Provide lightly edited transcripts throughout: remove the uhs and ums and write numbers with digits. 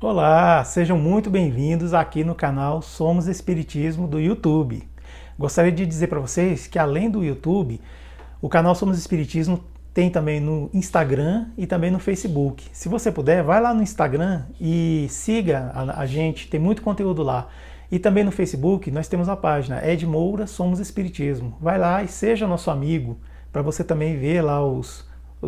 Olá, sejam muito bem-vindos aqui no canal Somos Espiritismo do YouTube. Gostaria de dizer para vocês que além do YouTube, o canal Somos Espiritismo tem também no Instagram e também no Facebook. Se você puder, vai lá no Instagram e siga a gente, tem muito conteúdo lá. E também no Facebook nós temos a página Ed Moura Somos Espiritismo. Vai lá e seja nosso amigo para você também ver lá os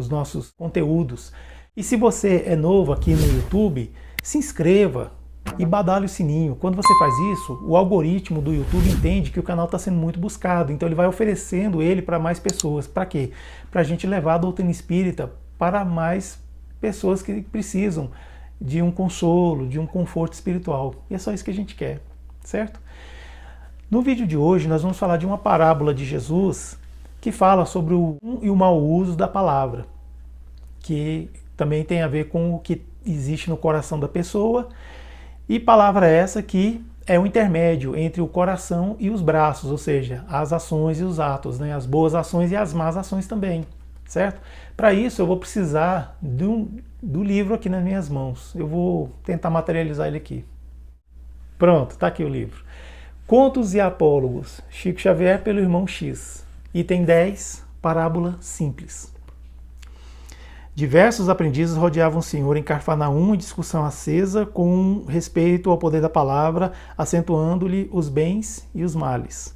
nossos conteúdos. E se você é novo aqui no YouTube, se inscreva e badale o sininho. Quando você faz isso, o algoritmo do YouTube entende que o canal está sendo muito buscado, então ele vai oferecendo ele para mais pessoas. Para quê? Para a gente levar a doutrina espírita para mais pessoas que precisam de um consolo, de um conforto espiritual. E é só isso que a gente quer, certo? No vídeo de hoje nós vamos falar de uma parábola de Jesus que fala sobre o bom e o mau uso da palavra, que também tem a ver com o que existe no coração da pessoa, e palavra essa que é o intermédio entre o coração e os braços, ou seja, as ações e os atos, né? As boas ações e as más ações também, certo? Para isso eu vou precisar do livro aqui nas minhas mãos. Eu vou tentar materializar ele aqui. Pronto, está aqui o livro. Contos e Apólogos, Chico Xavier pelo irmão X. Item 10, parábola simples. Diversos aprendizes rodeavam o Senhor em Carfanaum em discussão acesa com respeito ao poder da palavra, acentuando-lhe os bens e os males.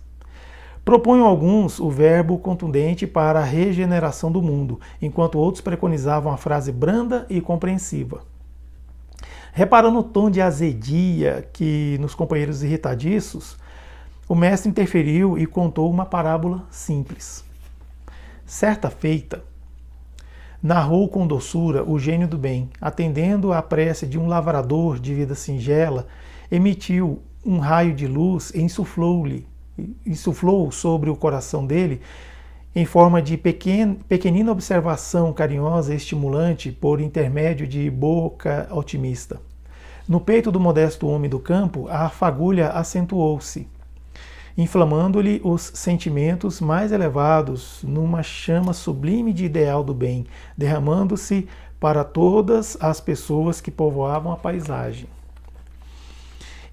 Propunham alguns o verbo contundente para a regeneração do mundo, enquanto outros preconizavam a frase branda e compreensiva. Reparando o tom de azedia que nos companheiros irritadiços, o mestre interferiu e contou uma parábola simples. Certa feita, narrou com doçura o gênio do bem, atendendo à prece de um lavrador de vida singela, emitiu um raio de luz e insuflou sobre o coração dele, em forma de pequenina observação carinhosa e estimulante por intermédio de boca otimista. No peito do modesto homem do campo, a fagulha acentuou-se, inflamando-lhe os sentimentos mais elevados numa chama sublime de ideal do bem, derramando-se para todas as pessoas que povoavam a paisagem.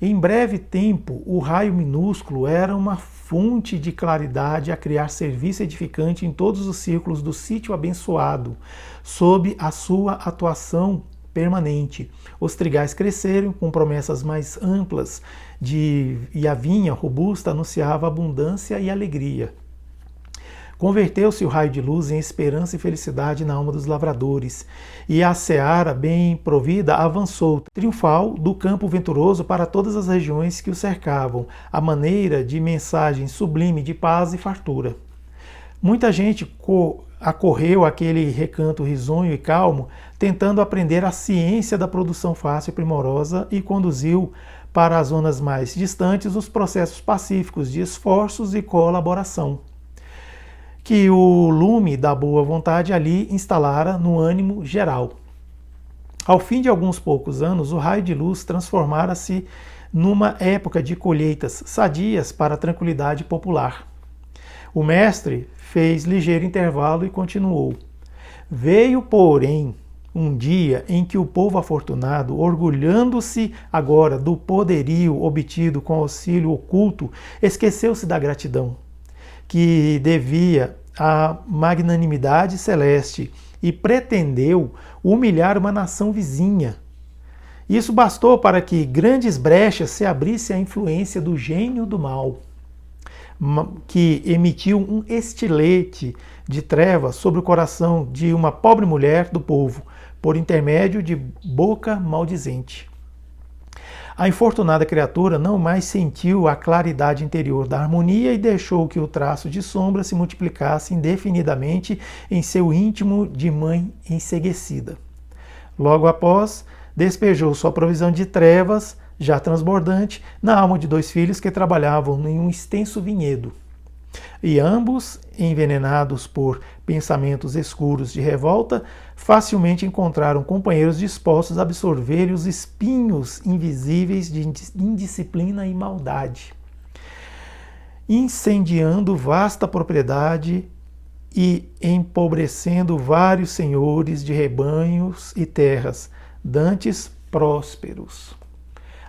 Em breve tempo, o raio minúsculo era uma fonte de claridade a criar serviço edificante em todos os círculos do sítio abençoado, sob a sua atuação permanente. Os trigais cresceram com promessas mais amplas e a vinha robusta anunciava abundância e alegria. Converteu-se o raio de luz em esperança e felicidade na alma dos lavradores, e a seara bem provida avançou, triunfal, do campo venturoso para todas as regiões que o cercavam, à maneira de mensagem sublime de paz e fartura. Muita gente acorreu àquele recanto risonho e calmo, tentando aprender a ciência da produção fácil e primorosa, e conduziu para as zonas mais distantes os processos pacíficos de esforços e colaboração, que o lume da boa vontade ali instalara no ânimo geral. Ao fim de alguns poucos anos, o raio de luz transformara-se numa época de colheitas sadias para a tranquilidade popular. O mestre fez ligeiro intervalo e continuou. Veio, porém, um dia em que o povo afortunado, orgulhando-se agora do poderio obtido com auxílio oculto, esqueceu-se da gratidão que devia à magnanimidade celeste e pretendeu humilhar uma nação vizinha. Isso bastou para que grandes brechas se abrissem à influência do gênio do mal, que emitiu um estilete de trevas sobre o coração de uma pobre mulher do povo, por intermédio de boca maldizente. A infortunada criatura não mais sentiu a claridade interior da harmonia e deixou que o traço de sombra se multiplicasse indefinidamente em seu íntimo de mãe enceguecida. Logo após, despejou sua provisão de trevas, já transbordante, na alma de dois filhos que trabalhavam em um extenso vinhedo. E ambos, envenenados por pensamentos escuros de revolta, facilmente encontraram companheiros dispostos a absorver os espinhos invisíveis de indisciplina e maldade, incendiando vasta propriedade e empobrecendo vários senhores de rebanhos e terras, dantes prósperos.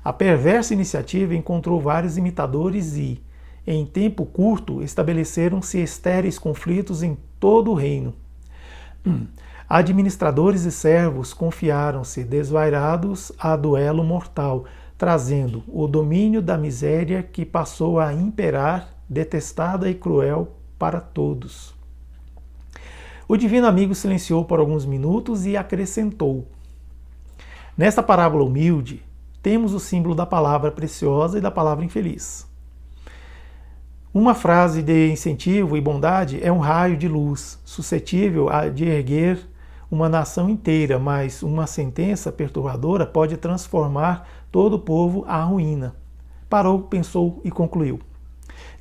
A perversa iniciativa encontrou vários imitadores e, em tempo curto, estabeleceram-se estéreis conflitos em todo o reino. Administradores e servos confiaram-se desvairados a duelo mortal, trazendo o domínio da miséria que passou a imperar, detestada e cruel para todos. O divino amigo silenciou por alguns minutos e acrescentou: nesta parábola humilde, temos o símbolo da palavra preciosa e da palavra infeliz. Uma frase de incentivo e bondade é um raio de luz, suscetível de erguer uma nação inteira, mas uma sentença perturbadora pode transformar todo o povo à ruína. Parou, pensou e concluiu: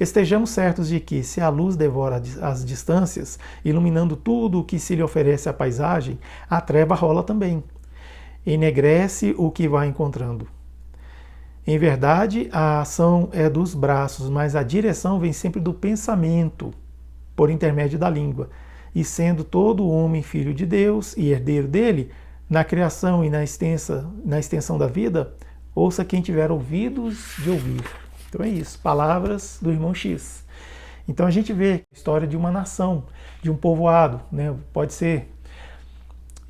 estejamos certos de que, se a luz devora as distâncias, iluminando tudo o que se lhe oferece à paisagem, a treva rola também. Enegrece o que vai encontrando. Em verdade, a ação é dos braços, mas a direção vem sempre do pensamento, por intermédio da língua. E sendo todo homem filho de Deus e herdeiro dele, na criação e na extensão da vida, ouça quem tiver ouvidos de ouvir. Então é isso, palavras do irmão X. Então a gente vê a história de uma nação, de um povoado, né? Pode ser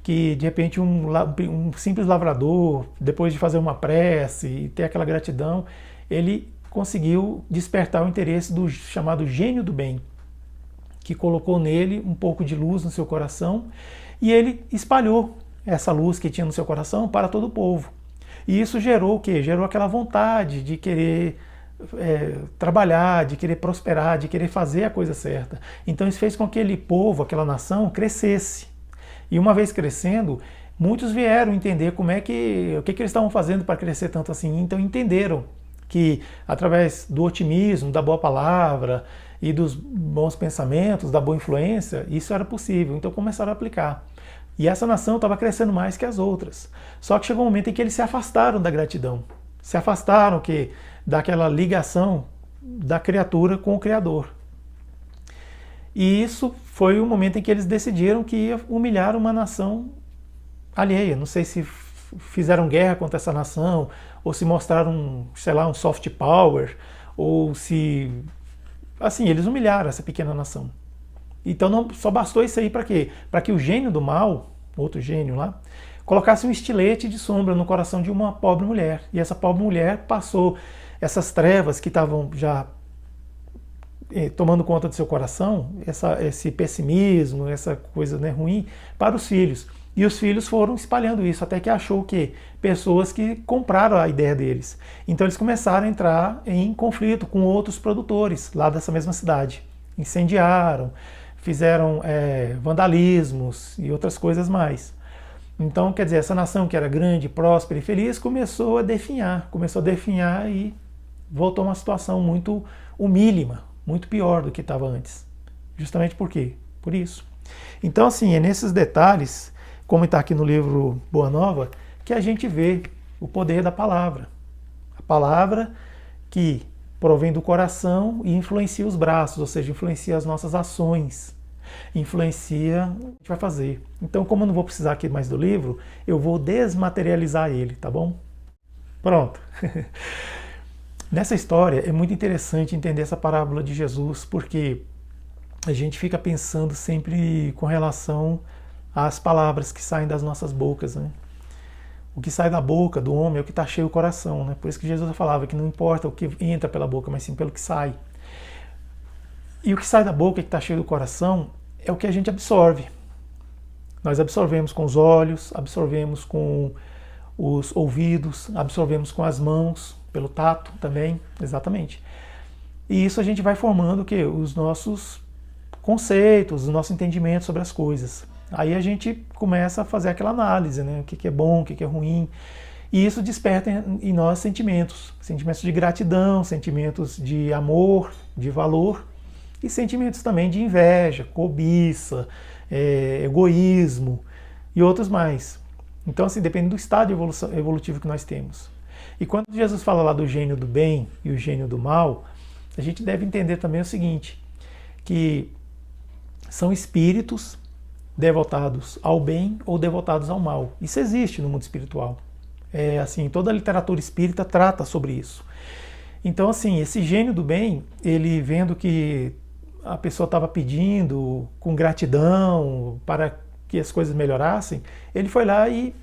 que de repente um simples lavrador, depois de fazer uma prece e ter aquela gratidão, ele conseguiu despertar o interesse do chamado gênio do bem, que colocou nele um pouco de luz no seu coração e ele espalhou essa luz que tinha no seu coração para todo o povo. E isso gerou o quê? Gerou aquela vontade de querer trabalhar, de querer prosperar, de querer fazer a coisa certa. Então isso fez com que aquele povo, aquela nação, crescesse. E uma vez crescendo, muitos vieram entender o que eles estavam fazendo para crescer tanto assim. Então entenderam que através do otimismo, da boa palavra e dos bons pensamentos, da boa influência, isso era possível. Então começaram a aplicar. E essa nação estava crescendo mais que as outras. Só que chegou um momento em que eles se afastaram da gratidão. Se afastaram daquela ligação da criatura com o Criador. E isso foi o momento em que eles decidiram que ia humilhar uma nação alheia. Não sei se fizeram guerra contra essa nação, ou se mostraram, sei lá, um soft power, ou se... assim, eles humilharam essa pequena nação. Então não só bastou isso aí para quê? Para que o gênio do mal, outro gênio lá, colocasse um estilete de sombra no coração de uma pobre mulher. E essa pobre mulher passou essas trevas que estavam já tomando conta do seu coração, esse pessimismo, essa coisa, né, ruim, para os filhos. E os filhos foram espalhando isso, até que achou que pessoas que compraram a ideia deles. Então eles começaram a entrar em conflito com outros produtores lá dessa mesma cidade. Incendiaram, fizeram vandalismos e outras coisas mais. Então, quer dizer, essa nação que era grande, próspera e feliz começou a definhar e voltou a uma situação muito humílima, muito pior do que estava antes. Justamente por quê? Por isso. Então, assim, é nesses detalhes, como está aqui no livro Boa Nova, que a gente vê o poder da palavra. A palavra que provém do coração e influencia os braços, ou seja, influencia as nossas ações, influencia o que a gente vai fazer. Então, como eu não vou precisar aqui mais do livro, eu vou desmaterializar ele, tá bom? Pronto. Nessa história é muito interessante entender essa parábola de Jesus, porque a gente fica pensando sempre com relação às palavras que saem das nossas bocas, né? O que sai da boca do homem é o que está cheio o coração, né? Por isso que Jesus falava que não importa o que entra pela boca, mas sim pelo que sai. E o que sai da boca, que está cheio do coração, é o que a gente absorve. Nós absorvemos com os olhos, absorvemos com os ouvidos, absorvemos com as mãos, pelo tato também, exatamente. E isso a gente vai formando o quê? Os nossos conceitos, o nosso entendimento sobre as coisas. Aí a gente começa a fazer aquela análise, né? O que é bom, o que é ruim. E isso desperta em nós sentimentos de gratidão, sentimentos de amor, de valor, e sentimentos também de inveja, cobiça, egoísmo e outros mais. Então, assim, depende do estado evolutivo que nós temos. E quando Jesus fala lá do gênio do bem e o gênio do mal, a gente deve entender também o seguinte, que são espíritos devotados ao bem ou devotados ao mal. Isso existe no mundo espiritual. Assim, toda a literatura espírita trata sobre isso. Então, assim, esse gênio do bem, ele vendo que a pessoa estava pedindo com gratidão para que as coisas melhorassem, ele foi lá e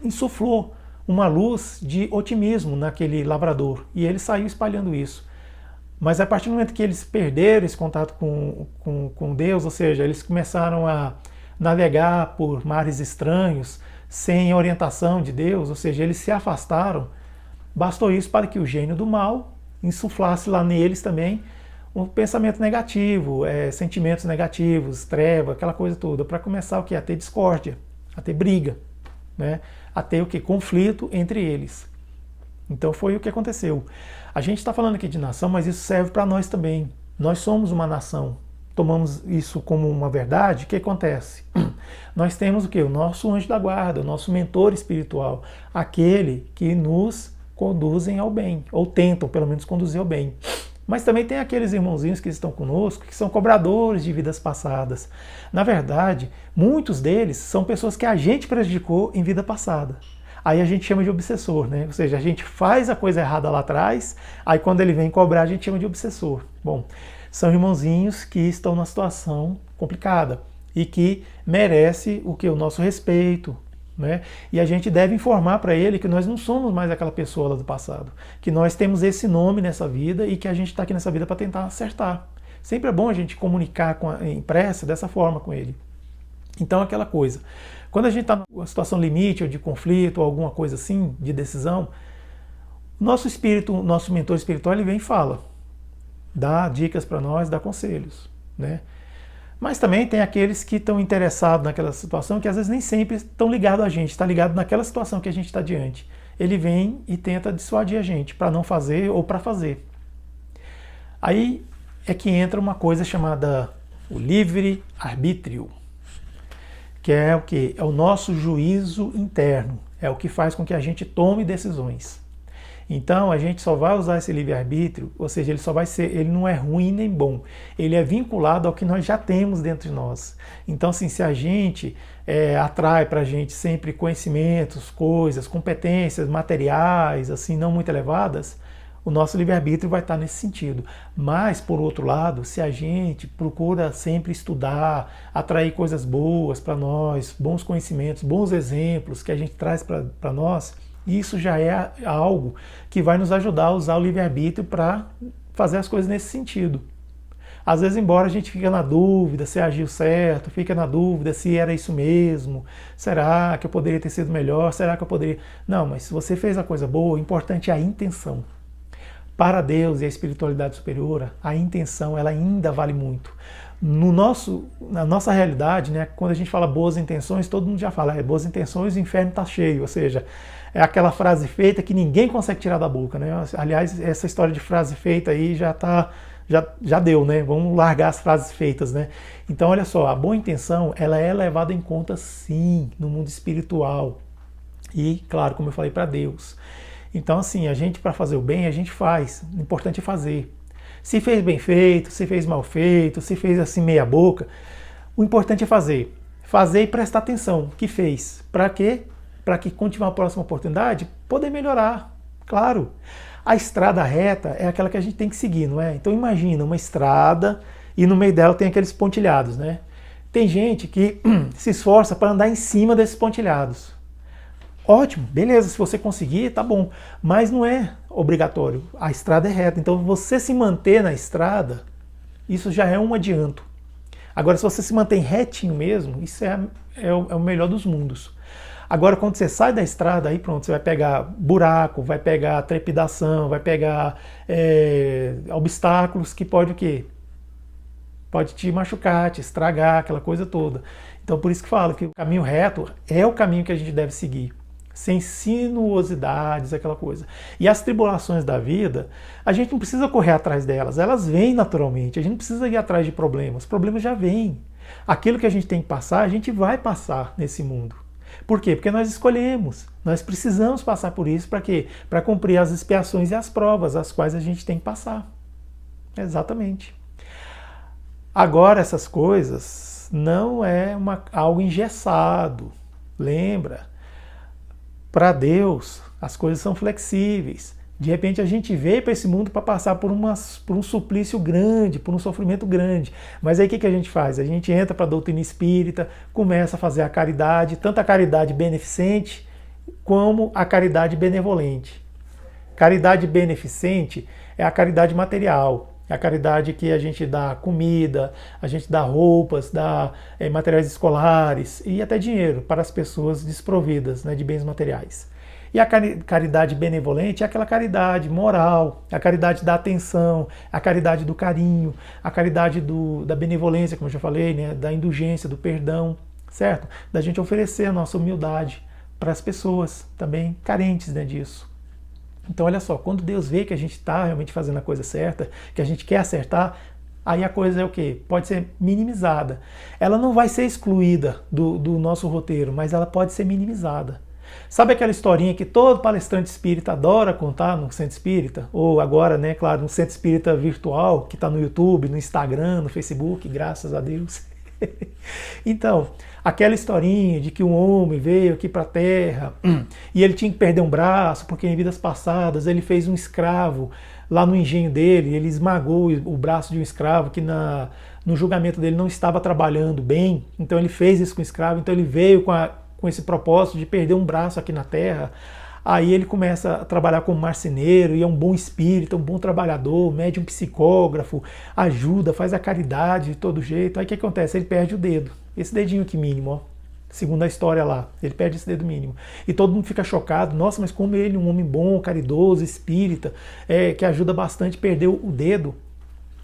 insuflou uma luz de otimismo naquele lavrador. E ele saiu espalhando isso. Mas a partir do momento que eles perderam esse contato com Deus, ou seja, eles começaram a navegar por mares estranhos, sem orientação de Deus, ou seja, eles se afastaram, bastou isso para que o gênio do mal insuflasse lá neles também um pensamento negativo, sentimentos negativos, treva, aquela coisa toda, para começar o que? A ter discórdia, a ter briga, né? A ter o que? Conflito entre eles. Então foi o que aconteceu. A gente está falando aqui de nação, mas isso serve para nós também. Nós somos uma nação. Tomamos isso como uma verdade. O que acontece? Nós temos o que? O nosso anjo da guarda, o nosso mentor espiritual, aquele que nos conduzem ao bem, ou tentam pelo menos conduzir ao bem. Mas também tem aqueles irmãozinhos que estão conosco, que são cobradores de vidas passadas. Na verdade, muitos deles são pessoas que a gente prejudicou em vida passada. Aí a gente chama de obsessor, né? Ou seja, a gente faz a coisa errada lá atrás, aí quando ele vem cobrar, a gente chama de obsessor. Bom, são irmãozinhos que estão numa situação complicada e que merece o que? O nosso respeito, né? E a gente deve informar para ele que nós não somos mais aquela pessoa lá do passado, que nós temos esse nome nessa vida e que a gente está aqui nessa vida para tentar acertar. Sempre é bom a gente comunicar em prece dessa forma com ele. Então, aquela coisa. Quando a gente está numa situação limite ou de conflito ou alguma coisa assim, de decisão, nosso espírito, nosso mentor espiritual, ele vem e fala, dá dicas para nós, dá conselhos, né? Mas também tem aqueles que estão interessados naquela situação que às vezes nem sempre estão ligados a gente, está ligado naquela situação que a gente está diante. Ele vem e tenta dissuadir a gente para não fazer ou para fazer. Aí é que entra uma coisa chamada o livre-arbítrio, que é o quê? É o nosso juízo interno, é o que faz com que a gente tome decisões. Então a gente só vai usar esse livre-arbítrio, ou seja, ele só vai ser, ele não é ruim nem bom, ele é vinculado ao que nós já temos dentro de nós. Então, assim, se a gente atrai para a gente sempre conhecimentos, coisas, competências materiais, assim, não muito elevadas, o nosso livre-arbítrio vai estar nesse sentido. Mas, por outro lado, se a gente procura sempre estudar, atrair coisas boas para nós, bons conhecimentos, bons exemplos que a gente traz para nós, isso já é algo que vai nos ajudar a usar o livre-arbítrio para fazer as coisas nesse sentido. Às vezes, embora a gente fique na dúvida se agiu certo, fica na dúvida se era isso mesmo, será que eu poderia ter sido melhor, será que eu poderia... Não, mas se você fez a coisa boa, o importante é a intenção. Para Deus e a espiritualidade superior, a intenção ela ainda vale muito. Na nossa realidade, né, quando a gente fala boas intenções, todo mundo já fala, boas intenções, o inferno está cheio, ou seja, é aquela frase feita que ninguém consegue tirar da boca, né? Aliás, essa história de frase feita aí já deu, né? Vamos largar as frases feitas, né? Então, olha só, a boa intenção, ela é levada em conta sim, no mundo espiritual. E, claro, como eu falei, para Deus. Então, assim, a gente, para fazer o bem, a gente faz. O importante é fazer. Se fez bem feito, se fez mal feito, se fez assim meia boca, o importante é fazer. Fazer e prestar atenção. O que fez? Para quê? Para que quando tiver uma próxima oportunidade, poder melhorar. Claro. A estrada reta é aquela que a gente tem que seguir, não é? Então imagina uma estrada e no meio dela tem aqueles pontilhados, né? Tem gente que se esforça para andar em cima desses pontilhados. Ótimo, beleza, se você conseguir, tá bom. Mas não é obrigatório. A estrada é reta. Então você se manter na estrada, isso já é um adianto. Agora, se você se mantém retinho mesmo, isso é o melhor dos mundos. Agora, quando você sai da estrada, aí pronto, você vai pegar buraco, vai pegar trepidação, vai pegar obstáculos que pode o quê? Pode te machucar, te estragar, aquela coisa toda. Então, por isso que falo que o caminho reto é o caminho que a gente deve seguir. Sem sinuosidades, aquela coisa. E as tribulações da vida, a gente não precisa correr atrás delas, elas vêm naturalmente, a gente não precisa ir atrás de problemas, os problemas já vêm. Aquilo que a gente tem que passar, a gente vai passar nesse mundo. Por quê? Porque nós escolhemos, nós precisamos passar por isso, para quê? Para cumprir as expiações e as provas, as quais a gente tem que passar. Exatamente. Agora, essas coisas não é algo engessado, lembra? Para Deus, as coisas são flexíveis. De repente a gente veio para esse mundo para passar por um suplício grande, por um sofrimento grande. Mas aí o que a gente faz? A gente entra para a doutrina espírita, começa a fazer a caridade, tanto a caridade beneficente como a caridade benevolente. Caridade beneficente é a caridade material. É a caridade que a gente dá comida, a gente dá roupas, dá materiais escolares e até dinheiro para as pessoas desprovidas, né, de bens materiais. E a caridade benevolente é aquela caridade moral, a caridade da atenção, a caridade do carinho, a caridade da benevolência, como eu já falei, né, da indulgência, do perdão, certo? Da gente oferecer a nossa humildade para as pessoas também carentes, né, disso. Então, olha só, quando Deus vê que a gente está realmente fazendo a coisa certa, que a gente quer acertar, aí a coisa é o quê? Pode ser minimizada. Ela não vai ser excluída do nosso roteiro, mas ela pode ser minimizada. Sabe aquela historinha que todo palestrante espírita adora contar no centro espírita? Ou agora, né, claro, no centro espírita virtual, que está no YouTube, no Instagram, no Facebook, graças a Deus. Então, aquela historinha de que um homem veio aqui para a Terra e ele tinha que perder um braço porque em vidas passadas ele fez um escravo lá no engenho dele, ele esmagou o braço de um escravo que no julgamento dele não estava trabalhando bem, então ele fez isso com o escravo, então ele veio com esse propósito de perder um braço aqui na Terra. Aí ele começa a trabalhar como marceneiro e é um bom espírito, um bom trabalhador, mede um psicógrafo, ajuda, faz a caridade de todo jeito. Aí o que acontece? Ele perde o dedo, esse dedinho aqui mínimo, ó, segundo a história lá, ele perde esse dedo mínimo. E todo mundo fica chocado, nossa, mas como ele, um homem bom, caridoso, espírita, que ajuda bastante, perdeu o dedo.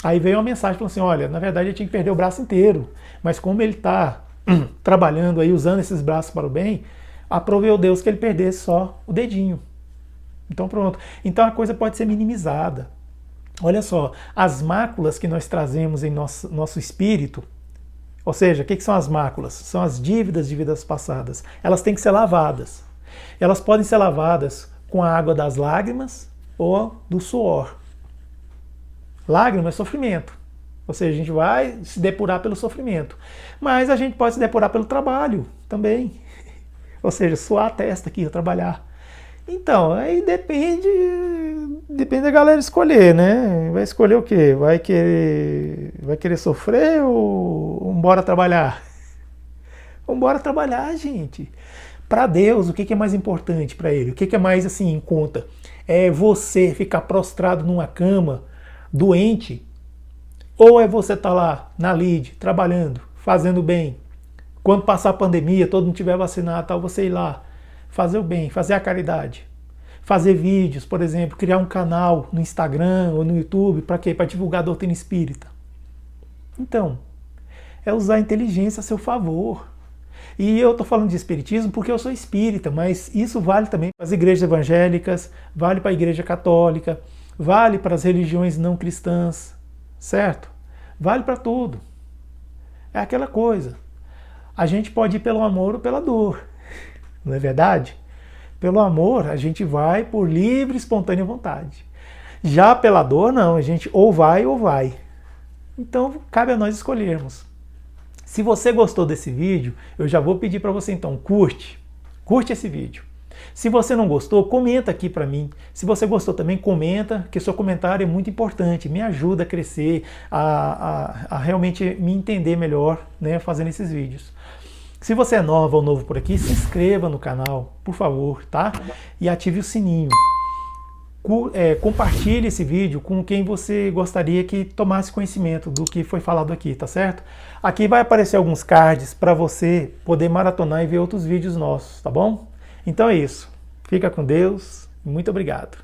Aí veio uma mensagem falando assim, olha, na verdade ele tinha que perder o braço inteiro, mas como ele está trabalhando aí, usando esses braços para o bem, aproveu Deus que ele perdesse só o dedinho. Então pronto. Então a coisa pode ser minimizada. Olha só, as máculas que nós trazemos em nosso espírito, ou seja, o que são as máculas? São as dívidas de vidas passadas. Elas têm que ser lavadas. Elas podem ser lavadas com a água das lágrimas ou do suor. Lágrima é sofrimento. Ou seja, a gente vai se depurar pelo sofrimento. Mas a gente pode se depurar pelo trabalho também. Ou seja, suar a testa aqui, trabalhar. Então, aí depende da galera escolher, né? Vai escolher o quê? Vai querer sofrer ou vambora trabalhar? Vambora trabalhar, gente. Para Deus, o que é mais importante para Ele? O que é mais assim em conta? É você ficar prostrado numa cama, doente? Ou é você estar lá na lide, trabalhando, fazendo bem? Quando passar a pandemia, todo mundo tiver vacinado, tal, você ir lá, fazer o bem, fazer a caridade. Fazer vídeos, por exemplo, criar um canal no Instagram ou no YouTube, para quê? Para divulgar a doutrina espírita. Então, é usar a inteligência a seu favor. E eu estou falando de espiritismo porque eu sou espírita, mas isso vale também para as igrejas evangélicas, vale para a igreja católica, vale para as religiões não cristãs, certo? Vale para tudo. É aquela coisa. A gente pode ir pelo amor ou pela dor, não é verdade? Pelo amor, a gente vai por livre e espontânea vontade. Já pela dor, não, a gente ou vai ou vai. Então, cabe a nós escolhermos. Se você gostou desse vídeo, eu já vou pedir para você então, curte esse vídeo. Se você não gostou, comenta aqui para mim. Se você gostou também, comenta, que seu comentário é muito importante, me ajuda a crescer, a realmente me entender melhor, né, fazendo esses vídeos. Se você é nova ou novo por aqui, se inscreva no canal, por favor, tá? E ative o sininho. Compartilhe esse vídeo com quem você gostaria que tomasse conhecimento do que foi falado aqui, tá certo? Aqui vai aparecer alguns cards para você poder maratonar e ver outros vídeos nossos, tá bom? Então é isso. Fica com Deus. Muito obrigado.